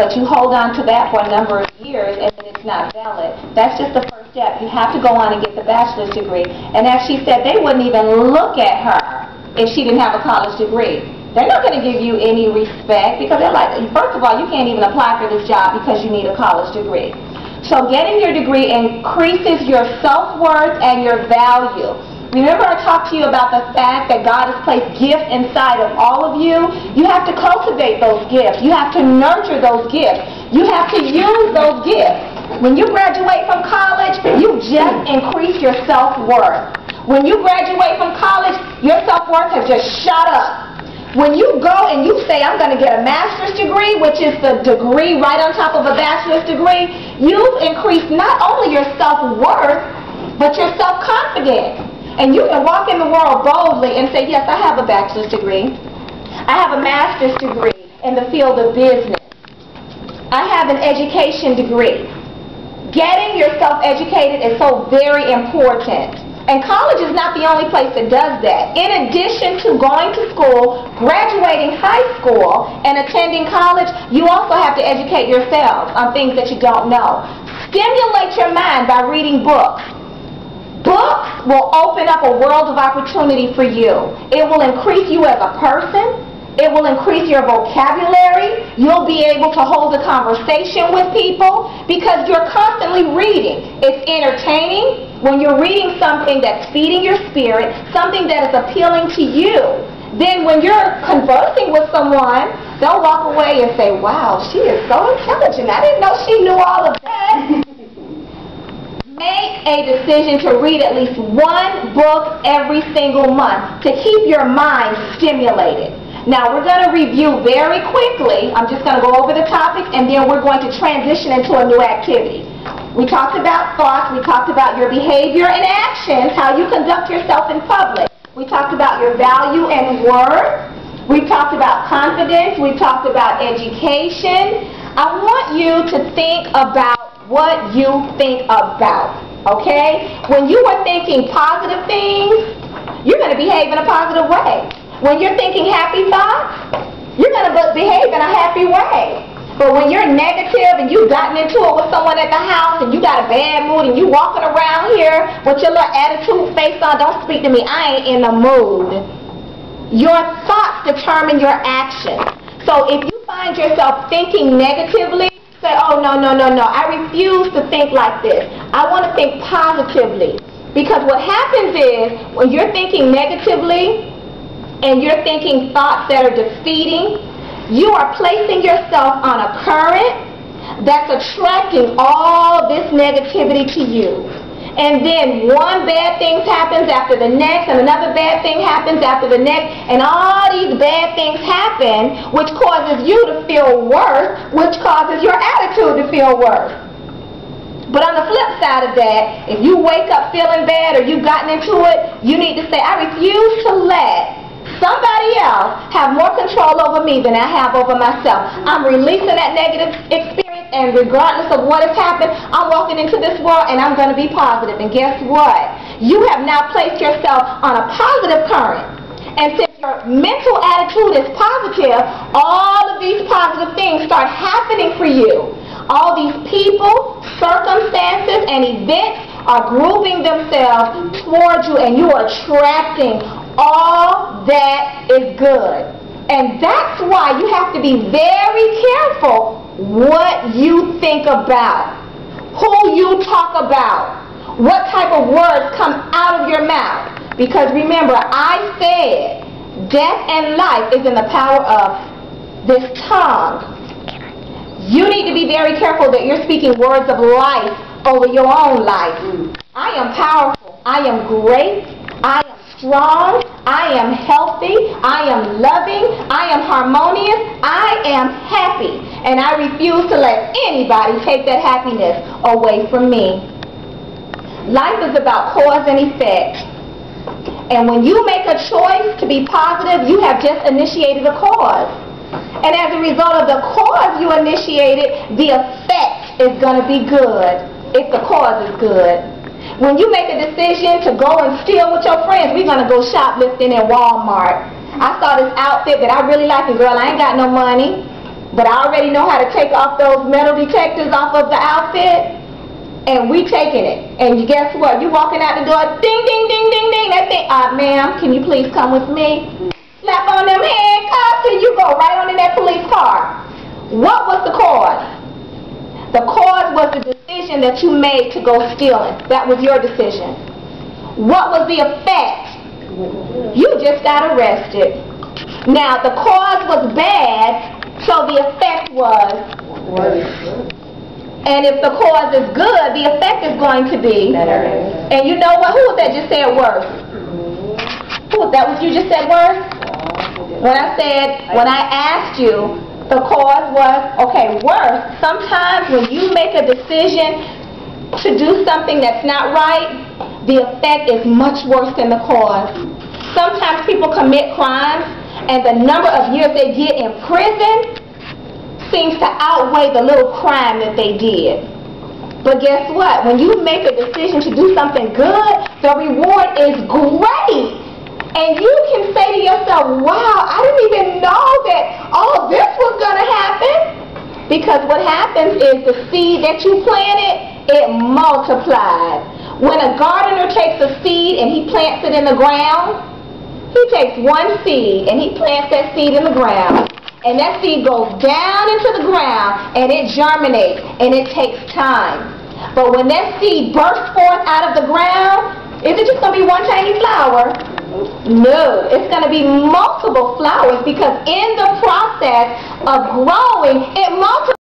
but you hold on to that for a number of years and it's not valid. That's just the first step. You have to go on and get the bachelor's degree. And as she said, they wouldn't even look at her if she didn't have a college degree. They're not going to give you any respect because they're like, first of all, you can't even apply for this job because you need a college degree. So getting your degree increases your self-worth and your value. Remember I talked to you about the fact that God has placed gifts inside of all of you? You have to cultivate those gifts. You have to nurture those gifts. You have to use those gifts. When you graduate from college, you just increase your self-worth. When you graduate from college, your self-worth has just shot up. When you go and you say, I'm going to get a master's degree, which is the degree right on top of a bachelor's degree, you've increased not only your self-worth, but your self-confidence. And you can walk in the world boldly and say, yes, I have a bachelor's degree. I have a master's degree in the field of business. I have an education degree. Getting yourself educated is so very important. And college is not the only place that does that. In addition to going to school, graduating high school, and attending college, you also have to educate yourself on things that you don't know. Stimulate your mind by reading books. Books will open up a world of opportunity for you. It will increase you as a person. It will increase your vocabulary. You'll be able to hold a conversation with people because you're constantly reading. It's entertaining when you're reading something that's feeding your spirit, something that is appealing to you. Then when you're conversing with someone, they'll walk away and say, wow, she is so intelligent. I didn't know she knew all of that. Make a decision to read at least one book every single month to keep your mind stimulated. Now, we're going to review very quickly. I'm just going to go over the topics, and then we're going to transition into a new activity. We talked about thoughts. We talked about your behavior and actions, how you conduct yourself in public. We talked about your value and worth. We talked about confidence. We talked about education. I want you to think about what you think about, okay? When you are thinking positive things, you're going to behave in a positive way. When you're thinking happy thoughts, you're going to behave in a happy way. But when you're negative and you've gotten into it with someone at the house and you got a bad mood and you walking around here with your little attitude face on, don't speak to me, I ain't in the mood. Your thoughts determine your actions. So if you find yourself thinking negatively, say, oh, no, I refuse to think like this. I want to think positively. Because what happens is when you're thinking negatively, and you're thinking thoughts that are defeating, you are placing yourself on a current that's attracting all this negativity to you. And then one bad thing happens after the next, and another bad thing happens after the next, and all these bad things happen, which causes you to feel worse, which causes your attitude to feel worse. But on the flip side of that, if you wake up feeling bad or you've gotten into it, you need to say, I refuse to let somebody else have more control over me than I have over myself. I'm releasing that negative experience, and regardless of what has happened, I'm walking into this world and I'm going to be positive. And guess what? You have now placed yourself on a positive current. And since your mental attitude is positive, all of these positive things start happening for you. All these people, circumstances, and events are grouping themselves towards you, and you are attracting all that is good. And that's why you have to be very careful what you think about, who you talk about, what type of words come out of your mouth. Because remember, I said death and life is in the power of this tongue. You need to be very careful that you're speaking words of life over your own life. I am powerful. I am great. I am strong. I am healthy. I am loving. I am harmonious. I am happy. And I refuse to let anybody take that happiness away from me. Life is about cause and effect. And when you make a choice to be positive, you have just initiated a cause. And as a result of the cause you initiated, the effect is going to be good if the cause is good. When you make a decision to go and steal with your friends, we're going to go shoplifting in Walmart. I saw this outfit that I really like, and girl, I ain't got no money. But I already know how to take off those metal detectors off of the outfit, and we taking it. And guess what? You walking out the door, ding, ding, ding, ding, ding. They think, ma'am, can you please come with me? Slap on them handcuffs, and you go right on in that police car. What was the cause? The cause was the decision that you made to go stealing. That was your decision. What was the effect? You just got arrested. Now, the cause was bad, so the effect was worse. And if the cause is good, the effect is going to be better. And you know what? Who was that just said worse? Who was that? What you just said worse? When I asked you, the cause was, okay, worse. Sometimes when you make a decision to do something that's not right, the effect is much worse than the cause. Sometimes people commit crimes, and the number of years they get in prison seems to outweigh the little crime that they did. But guess what? When you make a decision to do something good, the reward is great. And you can say to yourself, wow, I didn't even know that all this was going to happen. Because what happens is the seed that you planted, it multiplies. When a gardener takes a seed and he plants it in the ground, he takes one seed and he plants that seed in the ground. And that seed goes down into the ground and it germinates and it takes time. But when that seed bursts forth out of the ground, is it just going to be one tiny flower? No, it's going to be multiple flowers, because in the process of growing, it multiplies.